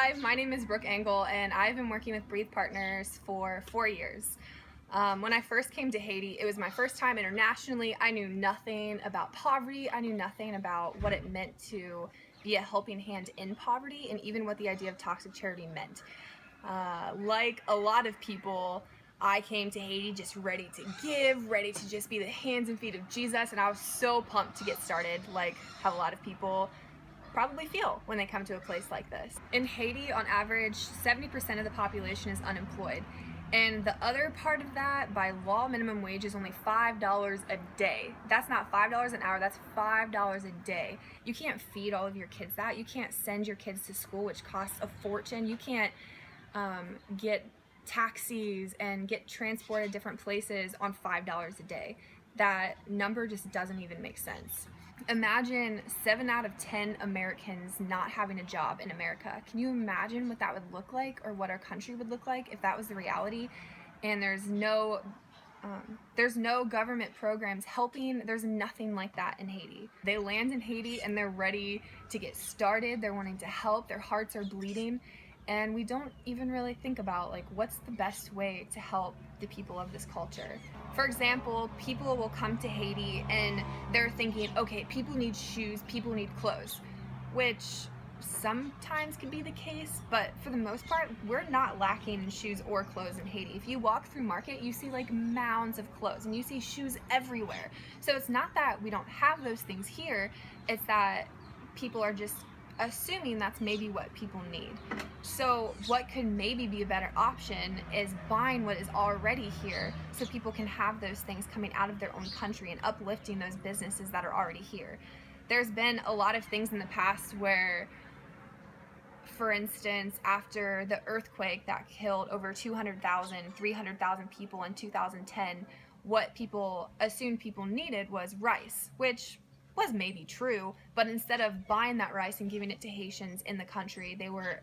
Hi, my name is Brooke Engel, and I've been working with Breathe Partners for 4 years. When I first came to Haiti, it was my first time internationally. I knew nothing about poverty. I knew nothing about what it meant to be a helping hand in poverty, and even what the idea of Toxix Charity meant. Like a lot of people, I came to Haiti just ready to give, ready to just be the hands and feet of Jesus, and I was so pumped to get started, like how a lot of people probably feel when they come to a place like this. In Haiti, on average, 70% of the population is unemployed. And the other part of that, by law, minimum wage is only $5 a day. That's not $5 an hour, that's $5 a day. You can't feed all of your kids that. You can't send your kids to school, which costs a fortune. You can't get taxis and get transported different places on $5 a day. That number just doesn't even make sense. Imagine 7 out of 10 Americans not having a job in America. Can you imagine what that would look like, or what our country would look like if that was the reality? And there's no government programs helping. There's nothing like that in Haiti. They land in Haiti and they're ready to get started. They're wanting to help. Their hearts are bleeding. And we don't even really think about, like, what's the best way to help the people of this culture. For example, people will come to Haiti and they're thinking, okay, people need shoes, people need clothes, which sometimes can be the case, but for the most part, we're not lacking in shoes or clothes in Haiti. If you walk through market, you see like mounds of clothes and you see shoes everywhere. So it's not that we don't have those things here, it's that people are just assuming that's maybe what people need. So what could maybe be a better option is buying what is already here, so people can have those things coming out of their own country and uplifting those businesses that are already here. There's been a lot of things in the past where, for instance, after the earthquake that killed over 200,000, 300,000 people in 2010, what people assumed people needed was rice, which was maybe true, but instead of buying that rice and giving it to Haitians in the country, they were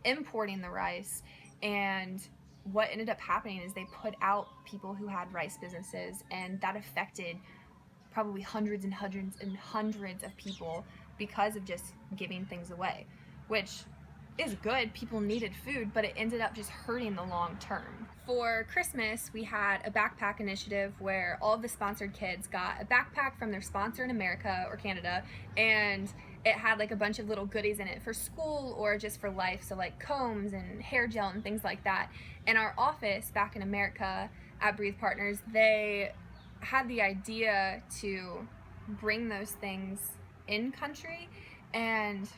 importing the rice. And what ended up happening is they put out people who had rice businesses, and that affected probably hundreds and hundreds and hundreds of people because of just giving things away, which is good. People needed food, but it ended up just hurting the long term. For Christmas, we had a backpack initiative where all of the sponsored kids got a backpack from their sponsor in America or Canada, and it had like a bunch of little goodies in it for school or just for life, so like combs and hair gel and things like that. In our office back in America at Breathe Partners, they had the idea to bring those things in country, and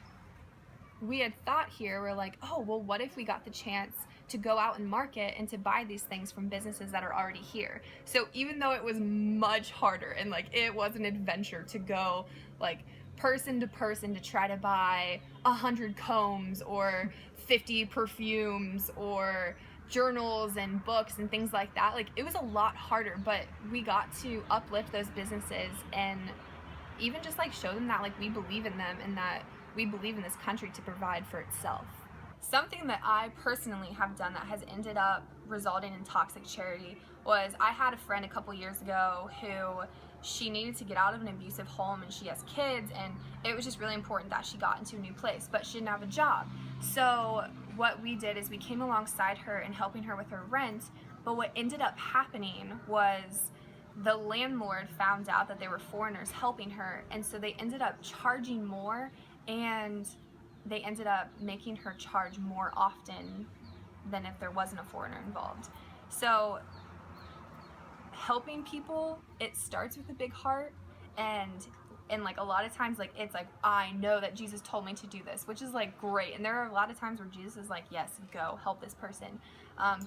we had thought here, we're like, oh, well, what if we got the chance to go out and market and to buy these things from businesses that are already here? So even though it was much harder and like it was an adventure to go like person to person to try to buy 100 combs or 50 perfumes or journals and books and things like that, like it was a lot harder, but we got to uplift those businesses and even just like show them that like we believe in them and that we believe in this country to provide for itself. Something that I personally have done that has ended up resulting in Toxix Charity was, I had a friend a couple years ago who, she needed to get out of an abusive home, and she has kids, and it was just really important that she got into a new place, but she didn't have a job. So what we did is we came alongside her and helping her with her rent, but what ended up happening was the landlord found out that there were foreigners helping her, and so they ended up charging more, and they ended up making her charge more often than if there wasn't a foreigner involved. So helping people, it starts with a big heart, and like a lot of times, like it's like, I know that Jesus told me to do this, which is like great, and there are a lot of times where Jesus is like, yes, go help this person,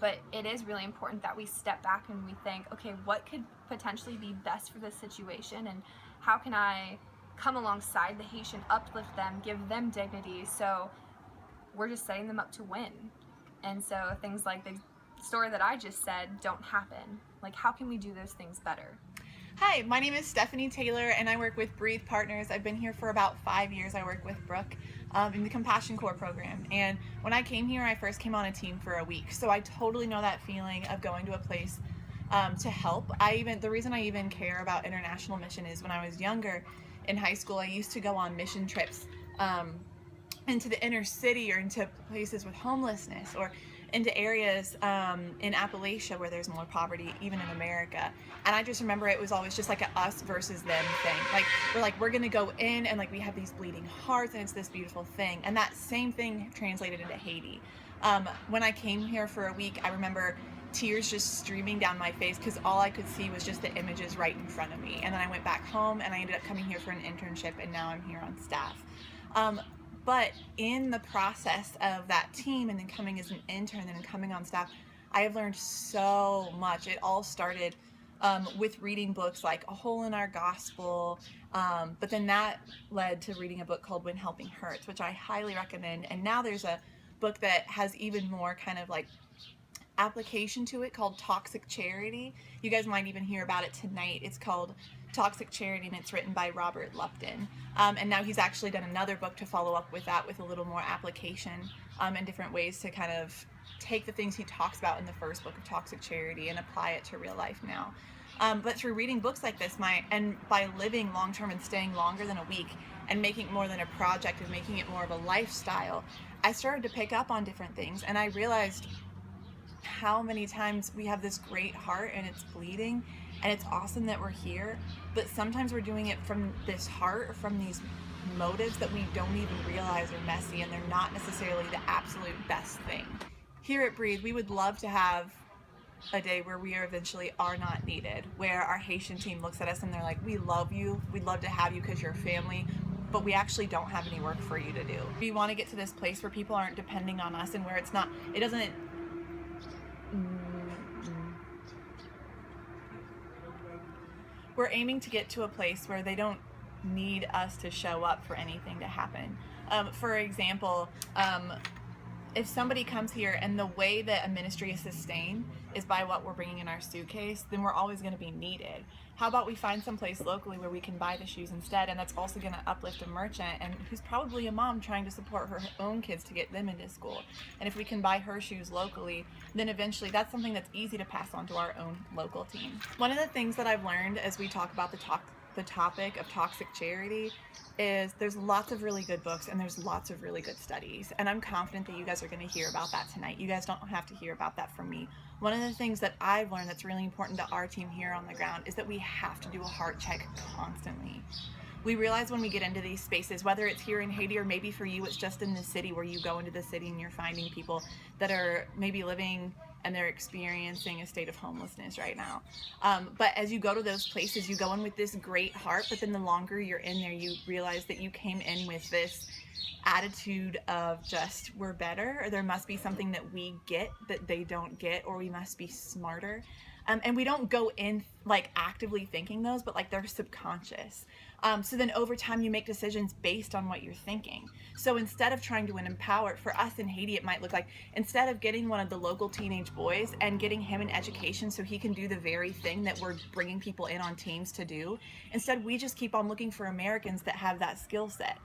but it is really important that we step back and we think, okay, what could potentially be best for this situation, and how can I come alongside the Haitian, uplift them, give them dignity, so we're just setting them up to win. And so things like the story that I just said don't happen. Like, how can we do those things better? Hi, my name is Stephanie Taylor, and I work with Breathe Partners. I've been here for about 5 years. I work with Brooke in the Compassion Corps program. And when I came here, I first came on a team for a week. So I totally know that feeling of going to a place to help. The reason I even care about international mission is when I was younger in high school, I used to go on mission trips into the inner city or into places with homelessness or into areas in Appalachia where there's more poverty, even in America. And I just remember it was always just like a us versus them thing. Like we're gonna go in and like we have these bleeding hearts and it's this beautiful thing. And that same thing translated into Haiti. When I came here for a week, I remember tears just streaming down my face because all I could see was just the images right in front of me. And then I went back home and I ended up coming here for an internship, and now I'm here on staff. But in the process of that team and then coming as an intern and then coming on staff, I have learned so much. It all started with reading books like A Hole in Our Gospel, but then that led to reading a book called When Helping Hurts, which I highly recommend. And now there's a book that has even more kind of like application to it called Toxix Charity. You guys might even hear about it tonight. It's called Toxix Charity, and it's written by Robert Lupton. And now he's actually done another book to follow up with that with a little more application and different ways to kind of take the things he talks about in the first book of Toxix Charity and apply it to real life now. But through reading books like this, and by living long term and staying longer than a week and making it more than a project and making it more of a lifestyle, I started to pick up on different things, and I realized how many times we have this great heart and it's bleeding and it's awesome that we're here, but sometimes we're doing it from this heart or from these motives that we don't even realize are messy, and they're not necessarily the absolute best thing. Here at Breathe, we would love to have a day where we eventually are not needed, where our Haitian team looks at us and they're like, we love you, we'd love to have you because you're family, but we actually don't have any work for you to do. We want to get to this place where people aren't depending on us, and where it doesn't we're aiming to get to a place where they don't need us to show up for anything to happen. For example, if somebody comes here and the way that a ministry is sustained is by what we're bringing in our suitcase, then we're always going to be needed. How about we find some place locally where we can buy the shoes instead, and that's also going to uplift a merchant and who's probably a mom trying to support her own kids to get them into school. And if we can buy her shoes locally, then eventually that's something that's easy to pass on to our own local team. One of the things that I've learned as we talk about the topic of Toxix Charity is there's lots of really good books and there's lots of really good studies, and I'm confident that you guys are going to hear about that tonight. You guys don't have to hear about that from me. One of the things that I've learned that's really important to our team here on the ground is that we have to do a heart check constantly. We realize when we get into these spaces, whether it's here in Haiti or maybe for you it's just in the city, where you go into the city and you're finding people that are maybe living and they're experiencing a state of homelessness right now. But as you go to those places, you go in with this great heart, but then the longer you're in there, you realize that you came in with this attitude of just, we're better, or there must be something that we get that they don't get, or we must be smarter. And we don't go in like actively thinking those, but like they're subconscious. So then over time you make decisions based on what you're thinking. So instead of trying to empower, for us in Haiti, it might look like, instead of getting one of the local teenage boys and getting him an education so he can do the very thing that we're bringing people in on teams to do, instead we just keep on looking for Americans that have that skill set.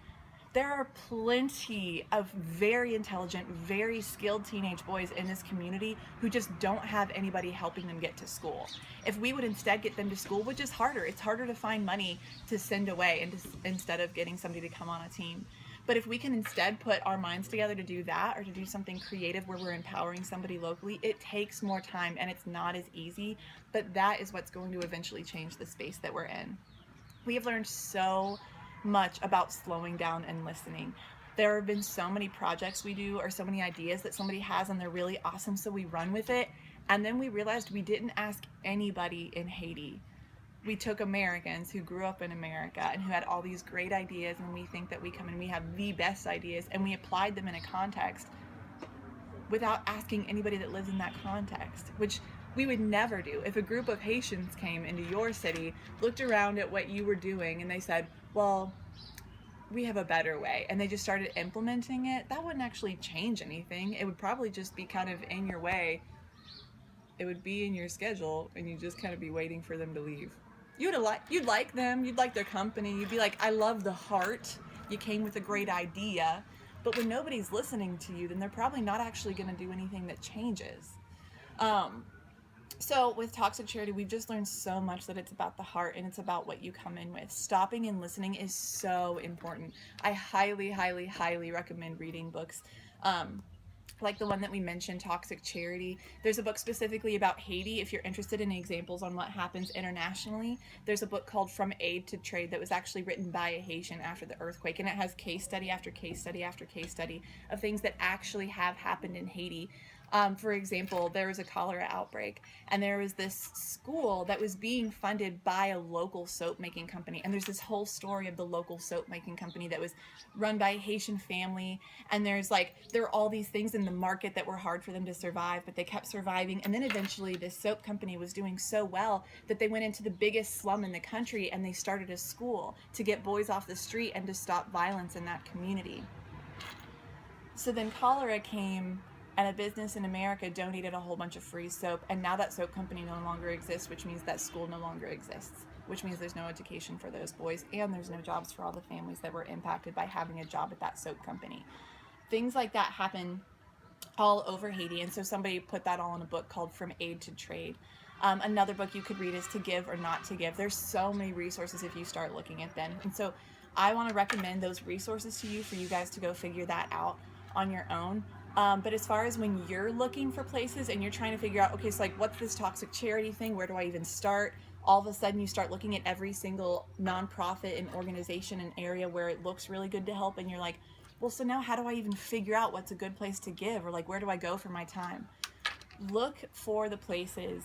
There are plenty of very intelligent, very skilled teenage boys in this community who just don't have anybody helping them get to school. If we would instead get them to school, which is harder, it's harder to find money to send away and instead of getting somebody to come on a team. But if we can instead put our minds together to do that, or to do something creative where we're empowering somebody locally, it takes more time and it's not as easy, but that is what's going to eventually change the space that we're in. We have learned so much about slowing down and listening. There have been so many projects we do, or so many ideas that somebody has, and they're really awesome, so we run with it, and then we realized we didn't ask anybody in Haiti. We took Americans who grew up in America and who had all these great ideas, and we think that we come and we have the best ideas, and we applied them in a context without asking anybody that lives in that context, which we would never do. If a group of Haitians came into your city, looked around at what you were doing, and they said, well, we have a better way, and they just started implementing it, that wouldn't actually change anything. It would probably just be kind of in your way. It would be in your schedule, and you'd just kind of be waiting for them to leave. You'd like them, you'd like their company, you'd be like, I love the heart, you came with a great idea, but when nobody's listening to you, then they're probably not actually going to do anything that changes. So with Toxic Charity, we've just learned so much that it's about the heart and it's about what you come in with. Stopping and listening is so important. I highly, highly, highly recommend reading books. Like the one that we mentioned, Toxic Charity. There's a book specifically about Haiti. If you're interested in examples on what happens internationally, there's a book called From Aid to Trade that was actually written by a Haitian after the earthquake, and it has case study after case study after case study of things that actually have happened in Haiti. For example, there was a cholera outbreak, and there was this school that was being funded by a local soap making company. And there's this whole story of the local soap making company that was run by a Haitian family. And there are all these things in the market that were hard for them to survive, but they kept surviving. And then eventually, this soap company was doing so well that they went into the biggest slum in the country and they started a school to get boys off the street and to stop violence in that community. So then cholera came, and a business in America donated a whole bunch of free soap, and now that soap company no longer exists, which means that school no longer exists, which means there's no education for those boys, and there's no jobs for all the families that were impacted by having a job at that soap company. Things like that happen all over Haiti, and so somebody put that all in a book called From Aid to Trade. Another book you could read is To Give or Not to Give. There's so many resources if you start looking at them, and so I want to recommend those resources to you for you guys to go figure that out on your own. But as far as when you're looking for places and you're trying to figure out, okay, so like, what's this Toxic Charity thing? Where do I even start? All of a sudden you start looking at every single nonprofit and organization and area where it looks really good to help. And you're like, well, so now how do I even figure out what's a good place to give? Or like, where do I go for my time? Look for the places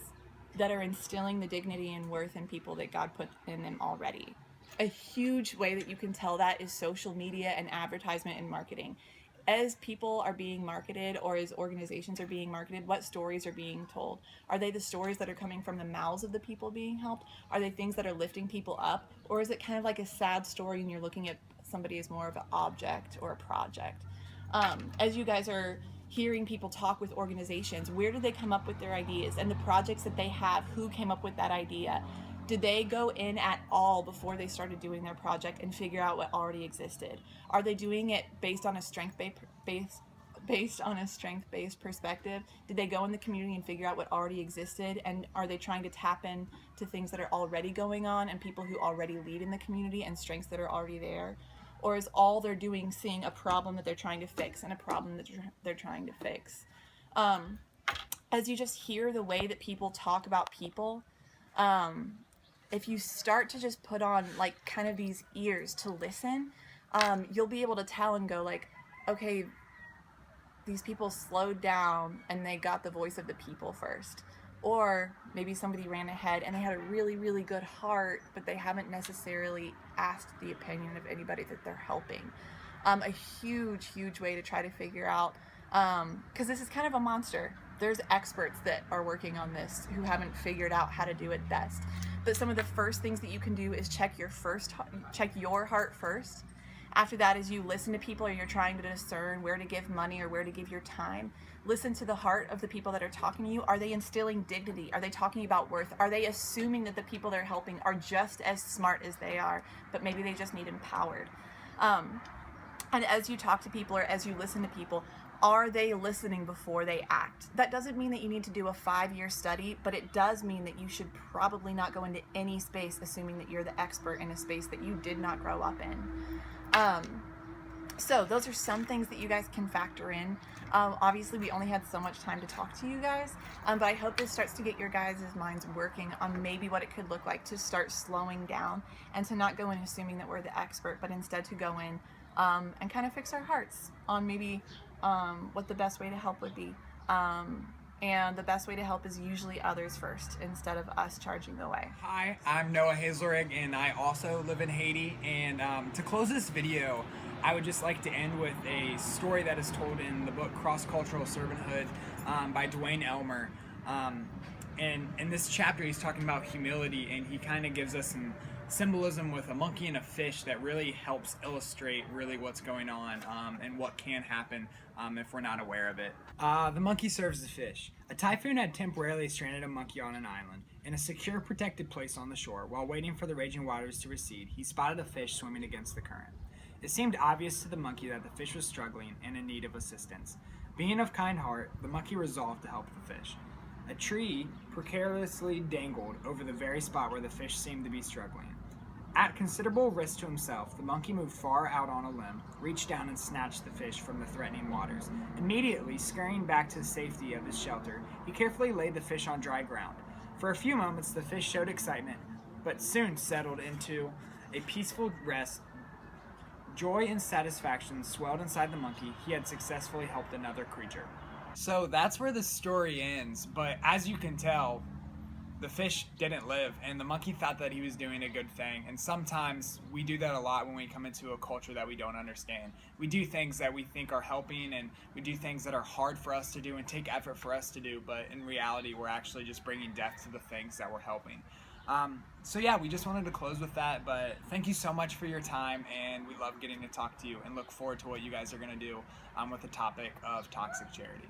that are instilling the dignity and worth in people that God put in them already. A huge way that you can tell that is social media and advertisement and marketing. As people are being marketed, or as organizations are being marketed, what stories are being told? Are they the stories that are coming from the mouths of the people being helped? Are they things that are lifting people up? Or is it kind of like a sad story and you're looking at somebody as more of an object or a project? As you guys are hearing people talk with organizations, where did they come up with their ideas? And the projects that they have, who came up with that idea? Did they go in at all before they started doing their project and figure out what already existed? Are they doing it based on a strength-based perspective? Did they go in the community and figure out what already existed? And are they trying to tap in to things that are already going on and people who already lead in the community and strengths that are already there? Or is all they're doing seeing a problem that they're trying to fix and a problem that they're trying to fix? As you just hear the way that people talk about people, if you start to just put on like kind of these ears to listen, you'll be able to tell and go like, okay, these people slowed down and they got the voice of the people first. Or maybe somebody ran ahead and they had a really, really good heart, but they haven't necessarily asked the opinion of anybody that they're helping. A huge, huge way to try to figure out, because this is kind of a monster. There's experts that are working on this who haven't figured out how to do it best. But some of the first things that you can do is check your heart first. After that, as you listen to people or you're trying to discern where to give money or where to give your time, listen to the heart of the people that are talking to you. Are they instilling dignity? Are they talking about worth? Are they assuming that the people they're helping are just as smart as they are, but maybe they just need empowered? And as you talk to people or as you listen to people, are they listening before they act? That doesn't mean that you need to do a 5-year study, but it does mean that you should probably not go into any space assuming that you're the expert in a space that you did not grow up in. So those are some things that you guys can factor in. Obviously, we only had so much time to talk to you guys, but I hope this starts to get your guys' minds working on maybe what it could look like to start slowing down and to not go in assuming that we're the expert, but instead to go in and kind of fix our hearts on maybe what the best way to help would be. And the best way to help is usually others first instead of us charging the way. Hi, I'm Noah Hazelrig, and I also live in Haiti. And to close this video, I would just like to end with a story that is told in the book Cross-Cultural Servanthood by Dwayne Elmer. And in this chapter, he's talking about humility, and he kind of gives us some symbolism with a monkey and a fish that really helps illustrate really what's going on and what can happen if we're not aware of it. The monkey serves the fish. A typhoon had temporarily stranded a monkey on an island. In a secure, protected place on the shore, while waiting for the raging waters to recede, he spotted a fish swimming against the current. It seemed obvious to the monkey that the fish was struggling and in need of assistance. Being of kind heart, the monkey resolved to help the fish. A tree precariously dangled over the very spot where the fish seemed to be struggling. At considerable risk to himself, the monkey moved far out on a limb, reached down and snatched the fish from the threatening waters. Immediately, scurrying back to the safety of his shelter, he carefully laid the fish on dry ground. For a few moments, the fish showed excitement, but soon settled into a peaceful rest. Joy and satisfaction swelled inside the monkey. He had successfully helped another creature. So that's where the story ends, but as you can tell, the fish didn't live, and the monkey thought that he was doing a good thing. And sometimes we do that a lot when we come into a culture that we don't understand. We do things that we think are helping, and we do things that are hard for us to do and take effort for us to do, but in reality we're actually just bringing death to the things that we're helping. So yeah, we just wanted to close with that, but thank you so much for your time, and we love getting to talk to you and look forward to what you guys are going to do with the topic of Toxix Charity.